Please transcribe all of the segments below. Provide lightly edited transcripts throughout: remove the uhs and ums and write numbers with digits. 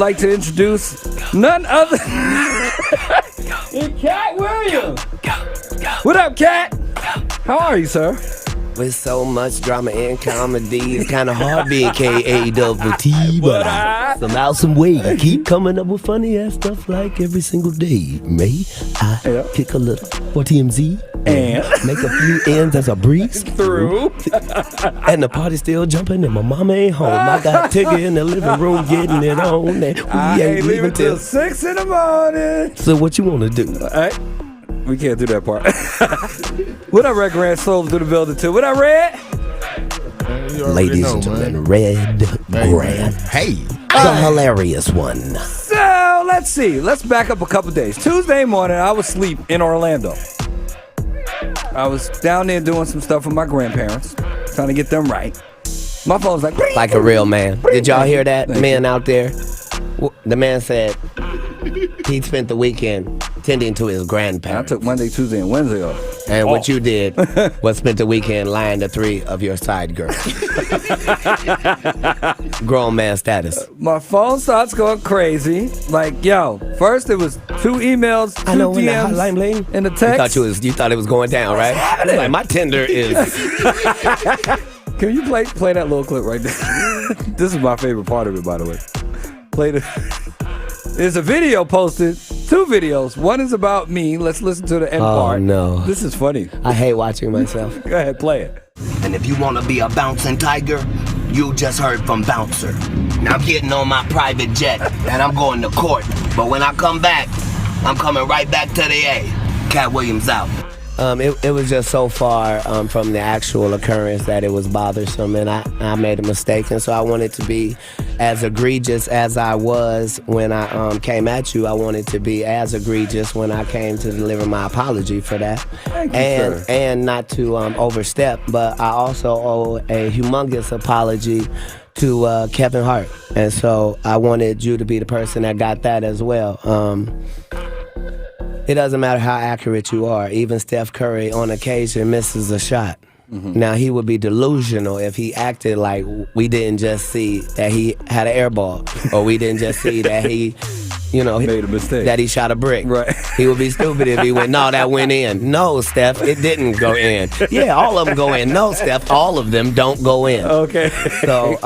like to introduce none other than Katt Williams. What up, Katt? How are you, sir? With so much drama and comedy, it's kind of hard being K-A-double-T, but somehow, some way, keep coming up with funny ass stuff like every single day. May I kick a little for TMZ and make a few ends as I breeze Through. and the party's still jumping and my mama ain't home. I got Tigger in the living room getting it on, and we ain't leaving till 6 in the morning. So what you want to do? All right. We can't do that part. What up, Red Grand Soul through the building too? What up, Red? Ladies and gentlemen, Red Grand. Hey. The hilarious one. So, let's see. Let's back up a couple days. Tuesday morning, I was asleep in Orlando. I was down there doing some stuff with my grandparents, trying to get them right. My phone's like a real man. Did y'all hear that, man out there? The man said he spent the weekend tending to his I grandparents. took Monday, Tuesday, and Wednesday off. And what you did was spent the weekend lying to 3 of your side girls. Grown man status. My phone starts going crazy. Like, yo, first it was 2 emails, 2 DMs, and a text. You thought it was going down, right? Like, my Tinder is... Can you play that little clip right there? This is my favorite part of it, by the way. Play the... There's a video posted, 2 videos. One is about me. Let's listen to the end part. Oh, no. This is funny. I hate watching myself. Go ahead, play it. And if you want to be a bouncing tiger, you just heard from Bouncer. Now I'm getting on my private jet, and I'm going to court. But when I come back, I'm coming right back to the A. Katt Williams out. It was just so far from the actual occurrence that it was bothersome, and I made a mistake, and so I wanted to be as egregious as I was when I came at you. I wanted to be as egregious when I came to deliver my apology for that. Thank you, sir. And not to overstep, but I also owe a humongous apology to Kevin Hart, and so I wanted you to be the person that got that as well. It doesn't matter how accurate you are. Even Steph Curry on occasion misses a shot. Mm-hmm. Now, he would be delusional if he acted like we didn't just see that he had an air ball, or we didn't just see that he, made a mistake, that he shot a brick. Right. He would be stupid if he went, no, that went in. No, Steph, it didn't go in. Yeah, all of them go in. No, Steph, all of them don't go in. Okay. So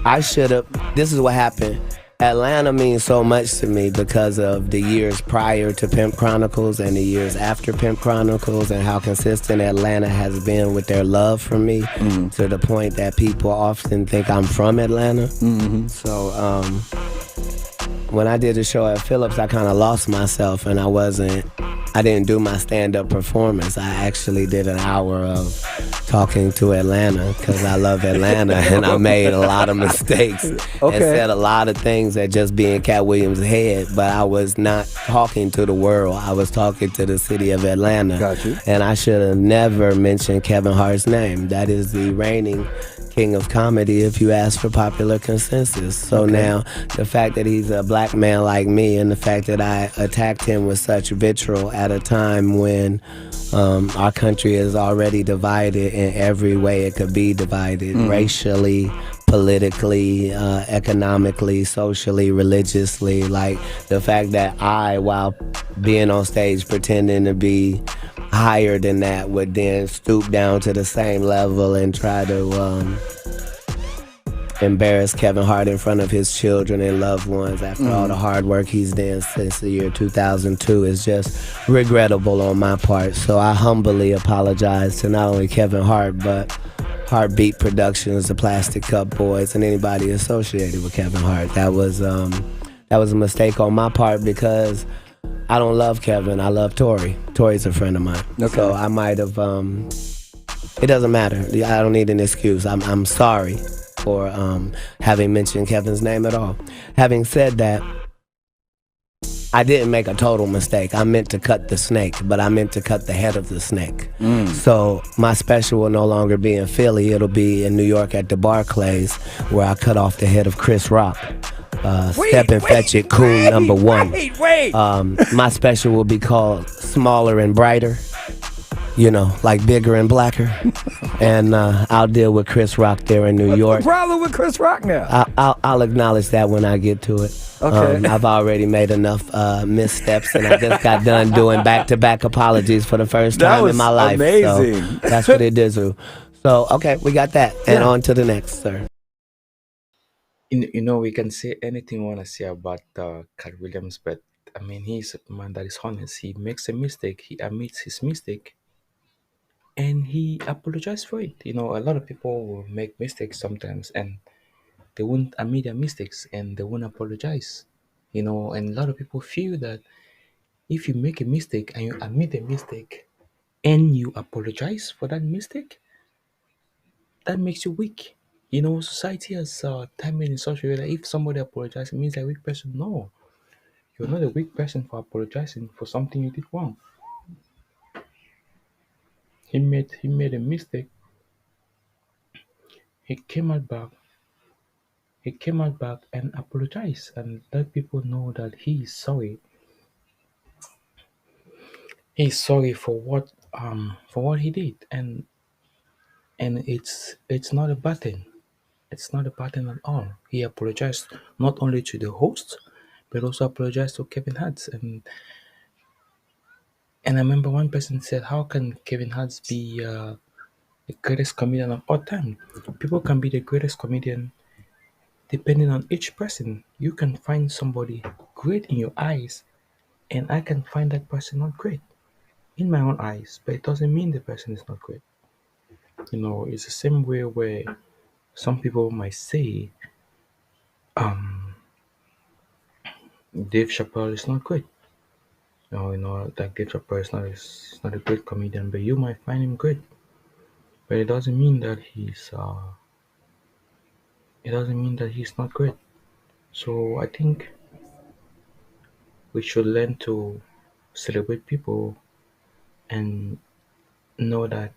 I should have, this is what happened. Atlanta means so much to me because of the years prior to Pimp Chronicles and the years after Pimp Chronicles, and how consistent Atlanta has been with their love for me, to the point that people often think I'm from Atlanta. Mm-hmm. So when I did the show at Phillips, I kind of lost myself, and I didn't do my stand-up performance. I actually did an hour of talking to Atlanta because I love Atlanta, and I made a lot of mistakes and said a lot of things that just be in Katt Williams' head, but I was not talking to the world. I was talking to the city of Atlanta. Got you. And I should have never mentioned Kevin Hart's name. That is the reigning king of comedy if you ask for popular consensus. So now the fact that he's a black man like me, and the fact that I attacked him with such vitriol at a time when our country is already divided in every way it could be divided, racially, politically, economically, socially, religiously. Like, the fact that I, while being on stage pretending to be higher than that, would then stoop down to the same level and try to embarrass Kevin Hart in front of his children and loved ones after all the hard work he's done since the year 2002 is just regrettable on my part. So I humbly apologize to not only Kevin Hart, but Heartbeat Productions, the Plastic Cup Boys, and anybody associated with Kevin Hart. That was a mistake on my part, because I don't love Kevin. I love Tori. Tori's a friend of mine. Okay. So I might have. It doesn't matter. I don't need an excuse. I'm sorry for having mentioned Kevin's name at all. Having said that, I didn't make a total mistake. I meant to cut the snake, but I meant to cut the head of the snake. So my special will no longer be in Philly. It'll be in New York at the Barclays, where I cut off the head of Chris Rock. Step and Fetch It, Coon number 1. My special will be called Smaller and Brighter. Like bigger and blacker. And I'll deal with Chris Rock there in New York. What's the problem with Chris Rock now? I'll acknowledge that when I get to it. Okay. I've already made enough missteps, and I just got done doing back-to-back apologies for the first That time was in my life. amazing. So that's what it is. So, okay, we got that. And on to the next, sir. We can say anything we want to say about Cat Williams, but I mean, he's a man that is honest. He makes a mistake, he admits his mistake, and he apologizes for it. A lot of people will make mistakes sometimes, and they won't admit their mistakes and they won't apologize. And a lot of people feel that if you make a mistake and you admit a mistake and you apologize for that mistake, that makes you weak. Society has timed it in such a way that if somebody apologizes, it means they're a weak person. No, you're not a weak person for apologizing for something you did wrong. He made a mistake. He came out back. He came out back and apologized and let people know that he is sorry. He's sorry for what he did, and it's not a bad thing. It's not a bad thing at all. He apologized not only to the host, but also apologized to Kevin Hart. And I remember one person said, "How can Kevin Hart be the greatest comedian of all time?" People can be the greatest comedian depending on each person. You can find somebody great in your eyes, and I can find that person not great in my own eyes, but it doesn't mean the person is not great. It's the same way where some people might say, Dave Chappelle is not great. Like Dave Chappelle is not a great comedian, but you might find him great. But it doesn't mean that he's not great. So I think we should learn to celebrate people and know that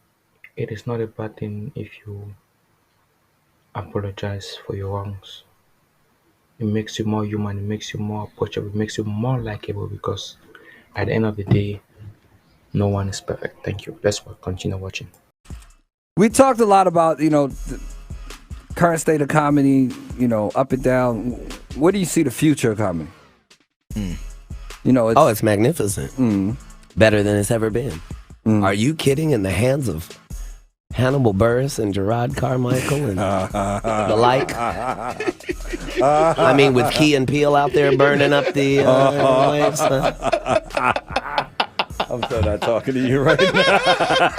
it is not a bad thing if you apologize for your wrongs. It makes you more human, it makes you more approachable, it makes you more likable because at the end of the day, no one is perfect. Thank you. Let's continue watching. We talked a lot about, the current state of comedy, up and down. Where do you see the future of comedy? It's magnificent. Better than it's ever been. Are you kidding? In the hands of Hannibal Buress and Gerard Carmichael and the like. I mean, with Key and Peele out there burning up the waves. I'm so not talking to you right now.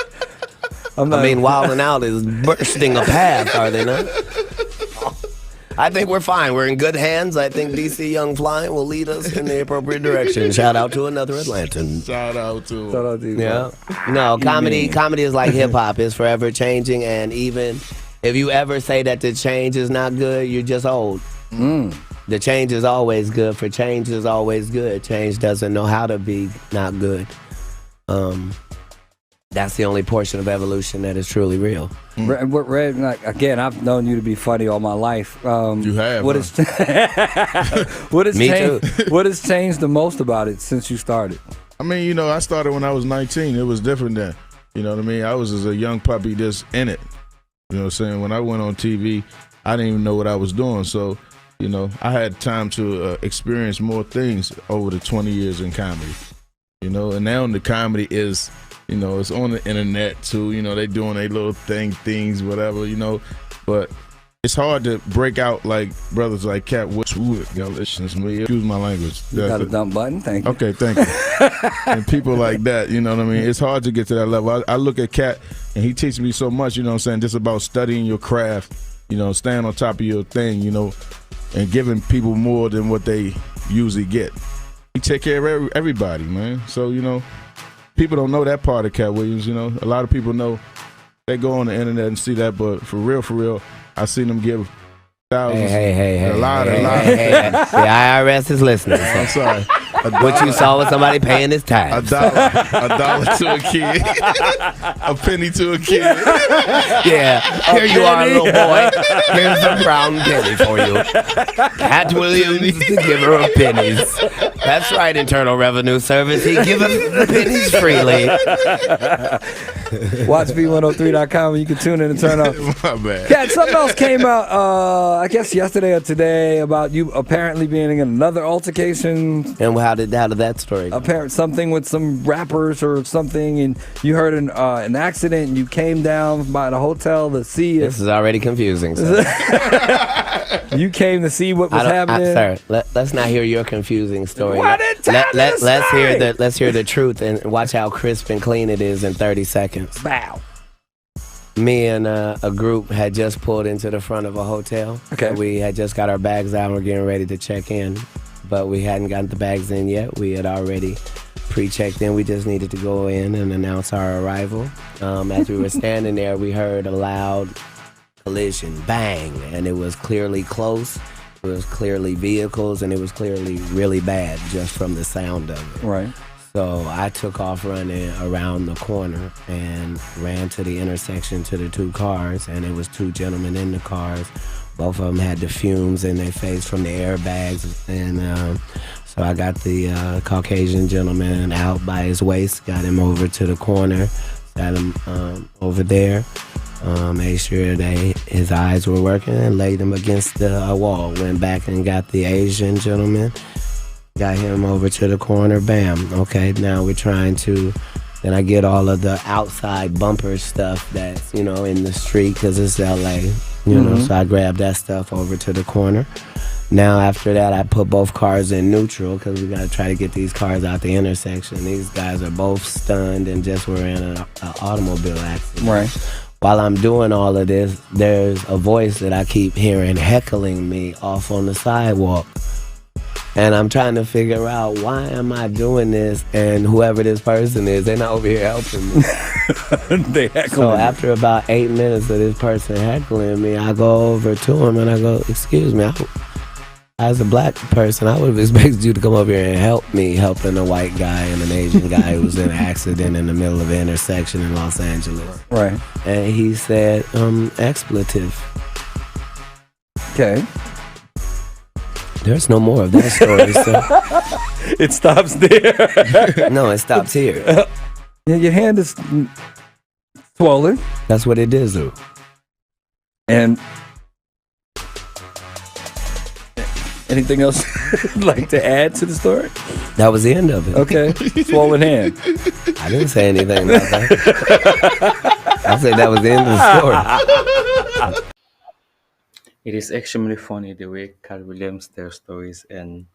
Wild 'N Out is bursting a path, are they not? I think we're fine. We're in good hands. I think DC Young Flying will lead us in the appropriate direction. Shout out to another Atlantan. Shout out to you. Yeah. No, comedy is like hip hop. It's forever changing, and even if you ever say that the change is not good, you're just old. The change is always good, for change is always good. Change doesn't know how to be not good. That's the only portion of evolution that is truly real. Red, again, I've known you to be funny all my life. You have. What has Me too. What has changed the most about it since you started? I started when I was 19. It was different then. You know what I mean? I was as a young puppy just in it. You know what I'm saying? When I went on TV, I didn't even know what I was doing. So, I had time to experience more things over the 20 years in comedy. And now the comedy is, it's on the internet too. They doing their little things, whatever, But it's hard to break out like brothers like Katt. Excuse my language. You got a dump button? Thank you. Okay, thank you. And people like that, you know what I mean? It's hard to get to that level. I look at Katt, and he teaches me so much, just about studying your craft, staying on top of your thing, and giving people more than what they usually get. He take care of everybody, man. So, people don't know that part of Katt Williams, A lot of people know, they go on the internet and see that, but for real, I seen them give thousands. Hey. A lot. The IRS is listening. I'm sorry. What you saw was somebody paying his A tax. dollar to a kid. A penny to a kid. Yeah. Here you are, little boy. Here's a brown penny for you. Katt Williams, the giver of pennies. That's right, Internal Revenue Service. He giveth the pennies freely. Watch B103.com, and you can tune in and turn up. My bad. Katt, something else came out, I guess yesterday or today, about you apparently being in another altercation. And how did that story go? Apparent something with some rappers or something, and you heard an accident, and you came down by the hotel to see This if is already confusing. Sir. you came to see what was happening. Sir, let's not hear your confusing story. What did tell the story? Let's hear the truth and watch how crisp and clean it is in 30 seconds. Bow. Me and a group had just pulled into the front of a hotel. Okay. We had just got our bags out and we're getting ready to check in, but we hadn't gotten the bags in yet. We had already pre-checked in. We just needed to go in and announce our arrival. As we were standing there, we heard a loud collision, bang, and it was clearly close. It was clearly vehicles, and it was clearly really bad just from the sound of it. Right. So I took off running around the corner and ran to the intersection to the two cars, and it was two gentlemen in the cars. Both of them had the fumes in their face from the airbags, and so I got the Caucasian gentleman out by his waist, got him over to the corner, got him over there, made sure that his eyes were working, and laid him against the wall. Went back and got the Asian gentleman, got him over to the corner, bam. Okay, now we're trying to, then I get all of the outside bumper stuff that's, in the street, because it's LA, so I grabbed that stuff over to the corner. Now after that, I put both cars in neutral, because we got to try to get these cars out the intersection. These guys are both stunned and just were in an automobile accident. Right. While I'm doing all of this, there's a voice that I keep hearing heckling me off on the sidewalk. And I'm trying to figure out, why am I doing this? And whoever this person is, they're not over here helping me. They heckling. So after about 8 minutes of this person heckling me, I go over to him and I go, excuse me, as a black person, I would have expected you to come over here and help me, helping a white guy and an Asian guy who was in an accident in the middle of an intersection in Los Angeles. Right. And he said, expletive. Okay. There's no more of that story, sir. It stops there. No, it stops here. Yeah, your hand is swollen. That's what it is, though. And anything else you'd like to add to the story? That was the end of it. Okay. Swollen hand. I didn't say anything about that. I said that was the end of the story. It is extremely funny the way Katt Williams tells stories, and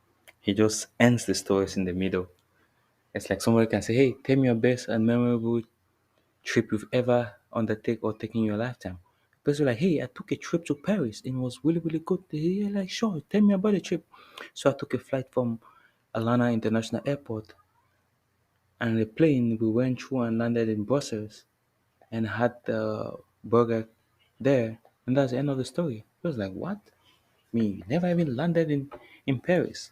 he just ends the stories in the middle. It's like somebody can say, "Hey, tell me your best and memorable trip you've ever undertaken or taken in your lifetime." Because you're like, "Hey, I took a trip to Paris and it was really, really good." You're like, "Sure, tell me about the trip." So I took a flight from Atlanta International Airport, and the plane we went through and landed in Brussels, and had the burger there, and that's the end of the story. It was like, what? Me never even landed in Paris.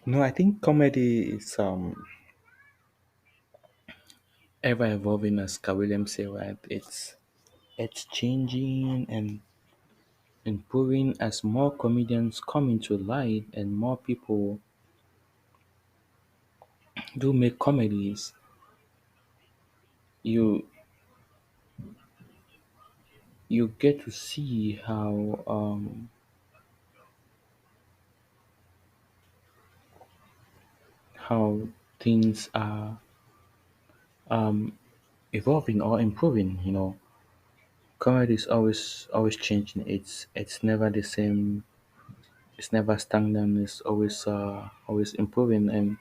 No, I think comedy is ever evolving, as Katt Williams say, right? It's changing and improving as more comedians come into light and more people do make comedies. You you get to see how things are evolving or improving. Comedy is always changing. It's never the same. It's never stagnant. It's always improving. And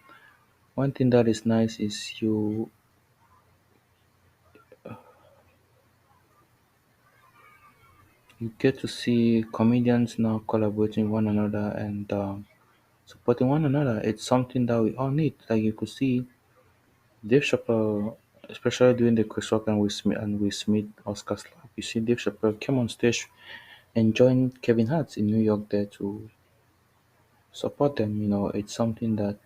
one thing that is nice is you get to see comedians now collaborating with one another and supporting one another. It's something that we all need. Like you could see Dave Chappelle, especially during the Chris Rock and Will Smith Oscar slap. You see Dave Chappelle came on stage and joined Kevin Hart in New York there to support them. It's something that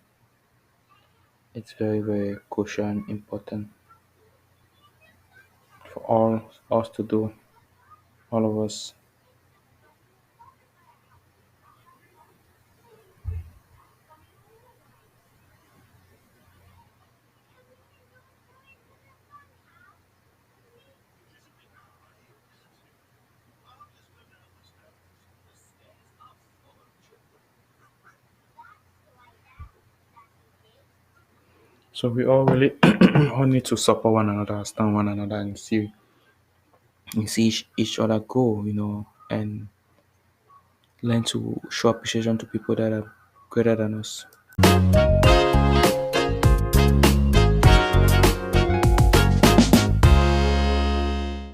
it's very, very crucial and important for all us to do, all of us. So we all really all need to support one another, stand one another, and see each other go, and learn to show appreciation to people that are greater than us.